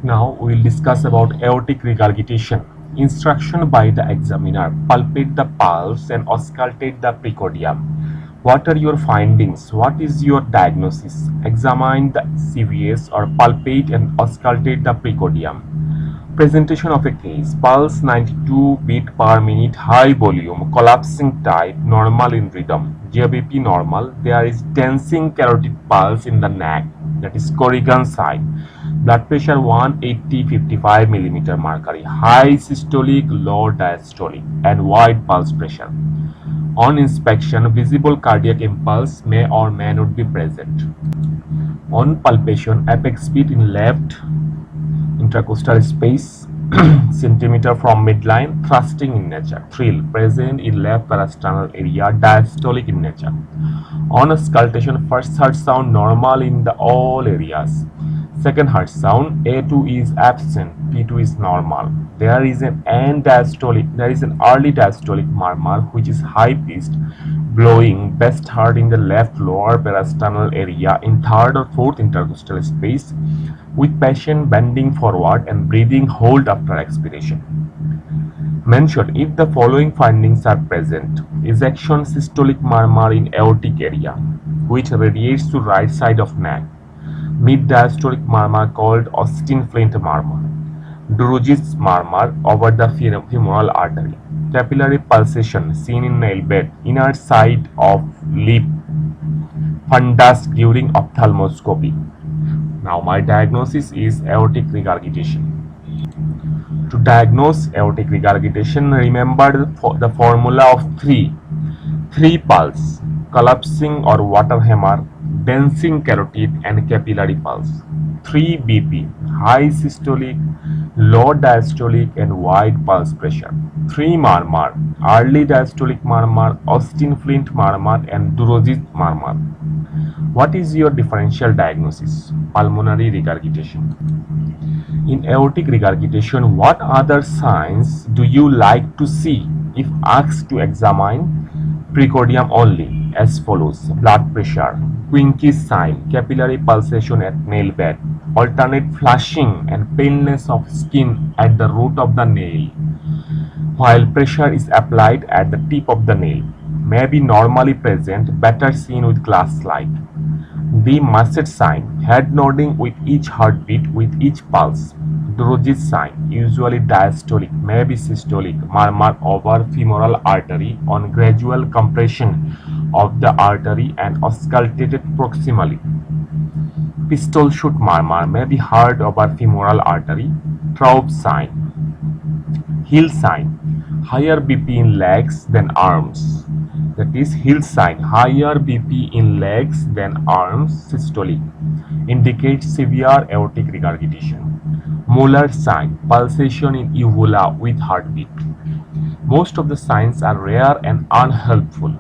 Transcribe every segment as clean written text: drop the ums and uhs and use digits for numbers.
Now we will discuss about aortic regurgitation. Instruction by the examiner: palpate the pulse and auscultate the precordium. What are your findings? What is your diagnosis? Examine the CVS or palpate and auscultate the precordium. Presentation of a case: pulse 92 beat per minute, high volume, collapsing type, normal in rhythm. GBP normal. There is dancing carotid pulse in the neck, that is Corrigan sign. Blood pressure 180/55 mm mercury. High systolic, low diastolic, and wide pulse pressure. On inspection, visible cardiac impulse may or may not be present. On palpation, apex beat in left intercostal space centimeter from midline, thrusting in nature. Thrill present in left parasternal area, diastolic in nature. On auscultation, first heart sound normal in all areas. Second heart sound, A2 is absent, P2 is normal. There is an early diastolic murmur which is high pitched, blowing, best heard in the left lower parasternal area in third or fourth intercostal space, with patient bending forward and breathing hold after expiration. Mention if the following findings are present: ejection systolic murmur in aortic area, which radiates to right side of neck. Mid-diastolic murmur called Austin Flint murmur. Duroge's murmur over the femoral artery. Capillary pulsation seen in nail bed, inner side of lip, fundus during ophthalmoscopy. Now my diagnosis is aortic regurgitation. To diagnose aortic regurgitation, remember the formula of three pulse: collapsing or water hammer, dancing carotid, and capillary pulse. 3 BP: high systolic, low diastolic, and wide pulse pressure. 3 murmur: early diastolic murmur, Austin Flint murmur, and Duroge's murmur. What is your differential diagnosis? Pulmonary regurgitation. In aortic regurgitation, what other signs do you like to see if asked to examine? Precordium only, as follows: blood pressure, Quincke's sign, capillary pulsation at nail bed, alternate flushing and paleness of skin at the root of the nail, while pressure is applied at the tip of the nail. May be normally present, better seen with glass light. The Masset sign, head nodding with each heartbeat with each pulse. Duroge's sign, usually diastolic, may be systolic, murmur over femoral artery on gradual compression of the artery and auscultated proximally. Pistol shoot murmur may be heard over femoral artery. Traub sign, heel sign, higher BP in legs than arms. That is heel sign, higher BP in legs than arms, systolic, indicates severe aortic regurgitation. Molar sign, pulsation in uvula with heartbeat. Most of the signs are rare and unhelpful.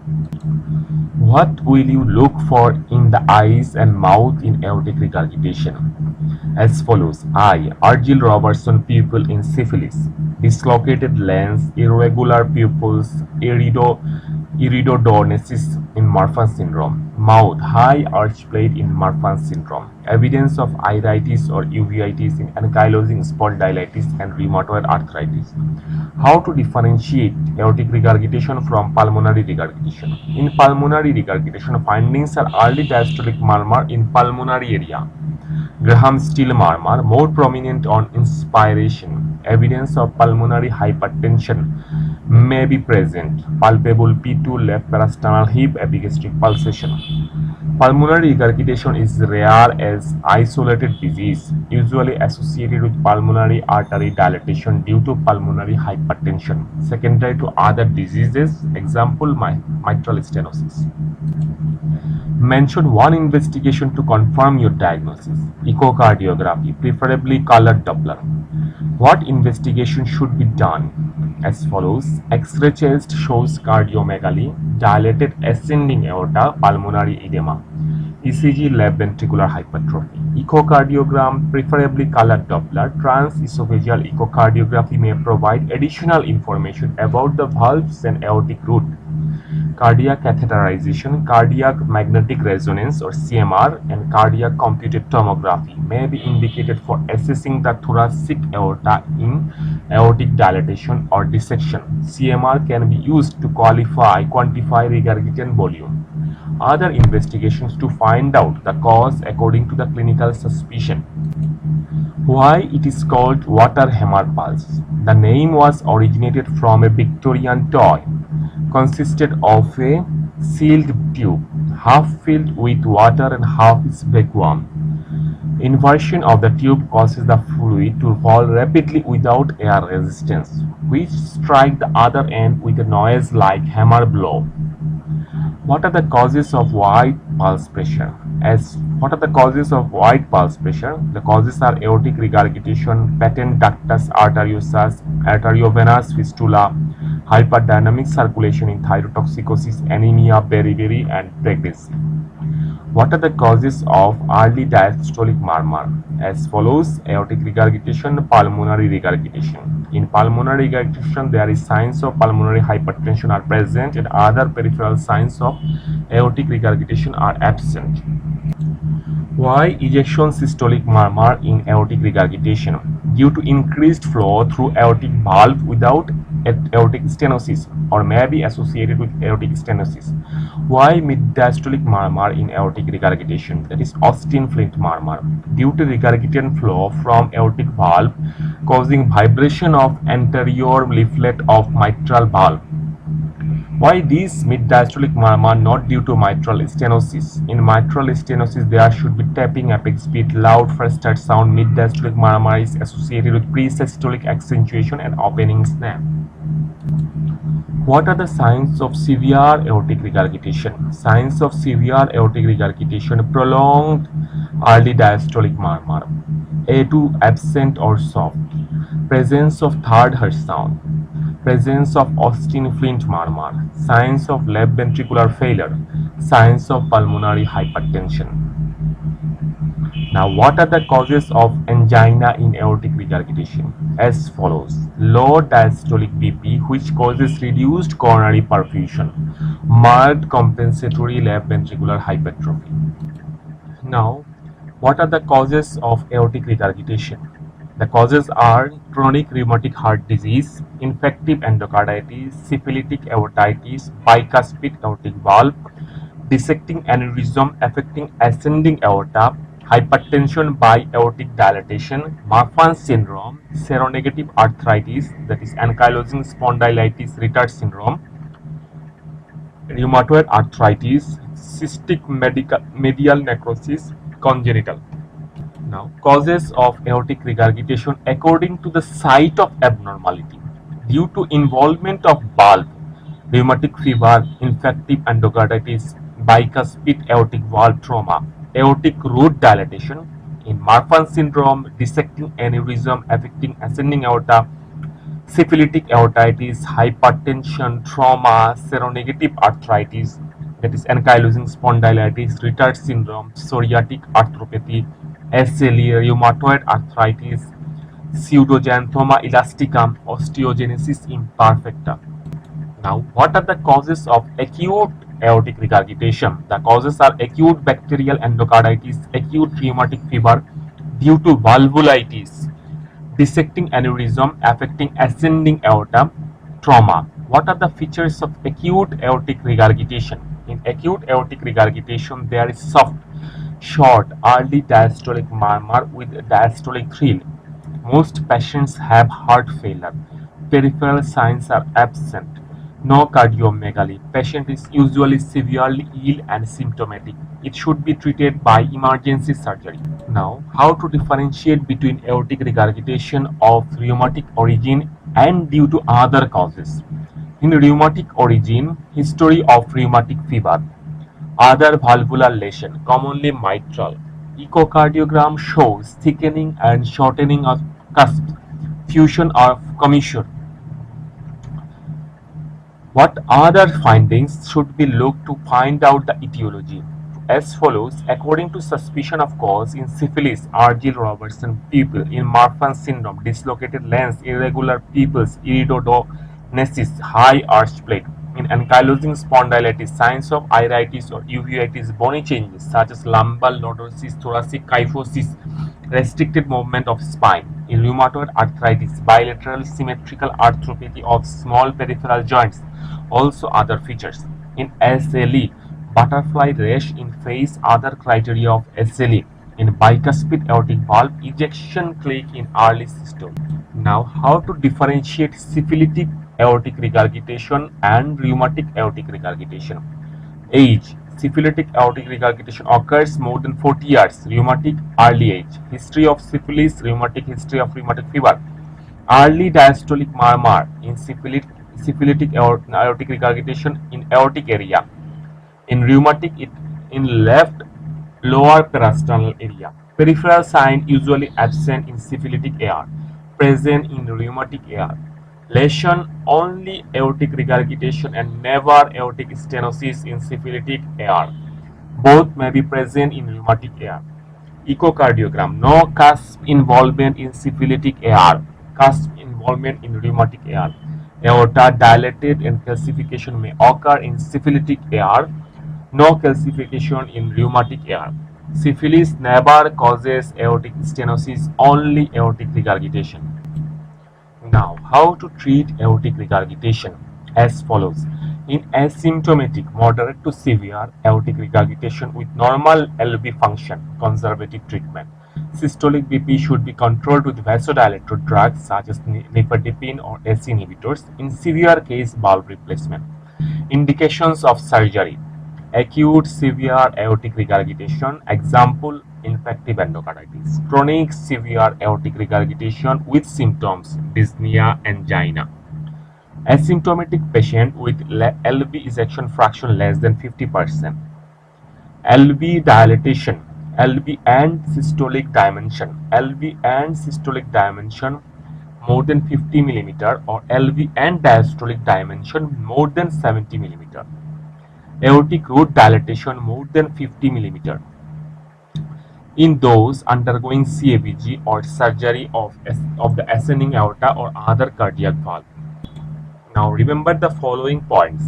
What will you look for in the eyes and mouth in aortic regurgitation? As follows: eye, Argyll Robertson pupil in syphilis, dislocated lens, irregular pupils, iridodonesis in Marfan syndrome. Mouth, high arch plate in Marfan syndrome. Evidence of iritis or uveitis in ankylosing spondylitis and rheumatoid arthritis. How to differentiate aortic regurgitation from pulmonary regurgitation? In pulmonary regurgitation, findings are early diastolic murmur in pulmonary area, Graham-Steele murmur, more prominent on inspiration. Evidence of pulmonary hypertension may be present. Palpable P2 left parasternal hip epigastric pulsation. Pulmonary regurgitation is rare as isolated disease, usually associated with pulmonary artery dilatation due to pulmonary hypertension, secondary to other diseases, example mitral stenosis. Mention one investigation to confirm your diagnosis. Echocardiography, preferably colored Doppler. What investigation should be done? As follows: X-ray chest shows cardiomegaly, dilated ascending aorta, pulmonary edema. ECG left ventricular hypertrophy. Echocardiogram, preferably colored Doppler. Transesophageal echocardiography may provide additional information about the valves and aortic root. cardiac catheterization, cardiac magnetic resonance or CMR, and cardiac computed tomography may be indicated for assessing the thoracic aorta in aortic dilatation or dissection. CMR can be used to quantify regurgitant volume. Other investigations to find out the cause according to the clinical suspicion. Why it is called water hammer pulse? The name was originated from a Victorian toy. Consisted of a sealed tube, half filled with water and half is vacuum. Inversion of the tube causes the fluid to fall rapidly without air resistance, which strike the other end with a noise like hammer blow. What are the causes of wide pulse pressure? What are the causes of wide pulse pressure? The causes are aortic regurgitation, patent ductus arteriosus, arteriovenous fistula, hyperdynamic circulation in thyrotoxicosis, anemia, beriberi, and pregnancy. What are the causes of early diastolic murmur? As follows: aortic regurgitation, pulmonary regurgitation. In pulmonary regurgitation, there is signs of pulmonary hypertension are present and other peripheral signs of aortic regurgitation are absent. Why ejection systolic murmur in aortic regurgitation? Due to increased flow through aortic valve without aortic stenosis or may be associated with aortic stenosis. Why mid-diastolic murmur in aortic regurgitation? That is Austin-Flint murmur. Due to regurgitant flow from aortic valve causing vibration of anterior leaflet of mitral valve. Why these mid-diastolic murmur not due to mitral stenosis? In mitral stenosis, there should be tapping apex beat, loud first sound. Mid-diastolic murmur is associated with pre-systolic accentuation and opening snap. What are the signs of severe aortic regurgitation? Signs of severe aortic regurgitation: prolonged early diastolic murmur, A2 absent or soft, presence of third heart sound, presence of Austin-Flint murmur, signs of left ventricular failure, signs of pulmonary hypertension. Now, what are the causes of angina in aortic regurgitation? As follows: low diastolic BP, which causes reduced coronary perfusion, marked compensatory left ventricular hypertrophy. Now, what are the causes of aortic regurgitation? The causes are chronic rheumatic heart disease, infective endocarditis, syphilitic aortitis, bicuspid aortic valve, dissecting aneurysm affecting ascending aorta, hypertension by aortic dilatation, Marfan syndrome, seronegative arthritis, that is ankylosing spondylitis retard syndrome, rheumatoid arthritis, cystic medial necrosis, congenital. Now, causes of aortic regurgitation according to the site of abnormality: due to involvement of valve, rheumatic fever, infective endocarditis, bicuspid aortic valve trauma, aortic root dilatation. In Marfan syndrome, dissecting aneurysm affecting ascending aorta, syphilitic aortitis, hypertension, trauma, seronegative arthritis, that is ankylosing spondylitis, retard syndrome, psoriatic arthropathy, SLE, rheumatoid arthritis, pseudoxanthoma elasticum, osteogenesis imperfecta. Now, what are the causes of acute aortic regurgitation? The causes are acute bacterial endocarditis, acute rheumatic fever due to valvulitis, dissecting aneurysm affecting ascending aorta, trauma. What are the features of acute aortic regurgitation? In acute aortic regurgitation, there is soft, short, early diastolic murmur with diastolic thrill. Most patients have heart failure. Peripheral signs are absent. No cardiomegaly. Patient is usually severely ill and symptomatic. It should be treated by emergency surgery. Now, how to differentiate between aortic regurgitation of rheumatic origin and due to other causes? In rheumatic origin, history of rheumatic fever, other valvular lesion, commonly mitral. Echocardiogram shows thickening and shortening of cusp, fusion of commissure. What other findings should be looked to find out the etiology? As follows: according to suspicion of cause, in syphilis, Argyll-Robertson pupil; in Marfan syndrome, dislocated lens, irregular pupils, iridodonesis, high arch plate; In ankylosing spondylitis, signs of iritis or uveitis, bony changes such as lumbar lordosis, thoracic kyphosis, restricted movement of spine. In rheumatoid arthritis, bilateral symmetrical arthropathy of small peripheral joints. Also other features. In SLE, butterfly rash in face, other criteria of SLE. In bicuspid aortic valve, ejection click in early systole. Now, how to differentiate syphilitic aortic regurgitation and rheumatic aortic regurgitation? Age. Syphilitic aortic regurgitation occurs more than 40 years. Rheumatic, early age. History of syphilis, rheumatic, history of rheumatic fever. Early diastolic murmur in syphilitic aortic regurgitation in aortic area. In rheumatic, it in left lower parasternal area. Peripheral sign usually absent in syphilitic AR, present in rheumatic AR. Lesion only aortic regurgitation and never aortic stenosis in syphilitic AR. Both may be present in rheumatic AR. Echocardiogram. No cusp involvement in syphilitic AR. Cusp involvement in rheumatic AR. Aorta dilated and calcification may occur in syphilitic AR. No calcification in rheumatic AR. Syphilis never causes aortic stenosis, only aortic regurgitation. Now, how to treat aortic regurgitation? As follows. In asymptomatic, moderate to severe aortic regurgitation with normal LV function, conservative treatment. Systolic BP should be controlled with vasodilator drugs such as nifedipine or ACE inhibitors. In severe case, valve replacement. Indications of surgery. Acute severe aortic regurgitation, example infective endocarditis. Chronic severe aortic regurgitation with symptoms dyspnea, angina. Asymptomatic patient with LV ejection fraction less than 50%. LV dilatation, LV and systolic dimension. LV and systolic dimension more than 50 millimeter or LV and diastolic dimension more than 70 millimeter. Aortic root dilatation more than 50 millimeter in those undergoing CABG or surgery of the ascending aorta or other cardiac valve. Now remember the following points.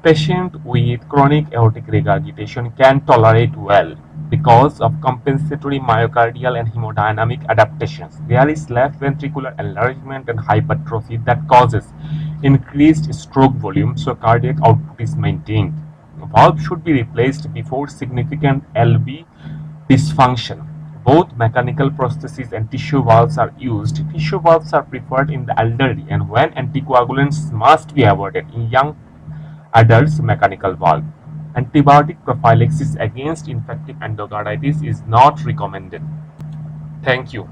Patient with chronic aortic regurgitation can tolerate well because of compensatory myocardial and hemodynamic adaptations. There is left ventricular enlargement and hypertrophy that causes increased stroke volume, so cardiac output is maintained. Valve should be replaced before significant LV dysfunction. Both mechanical prostheses and tissue valves are used. Tissue valves are preferred in the elderly, and when anticoagulants must be avoided in young adults, mechanical valve. Antibiotic prophylaxis against infective endocarditis is not recommended. Thank you.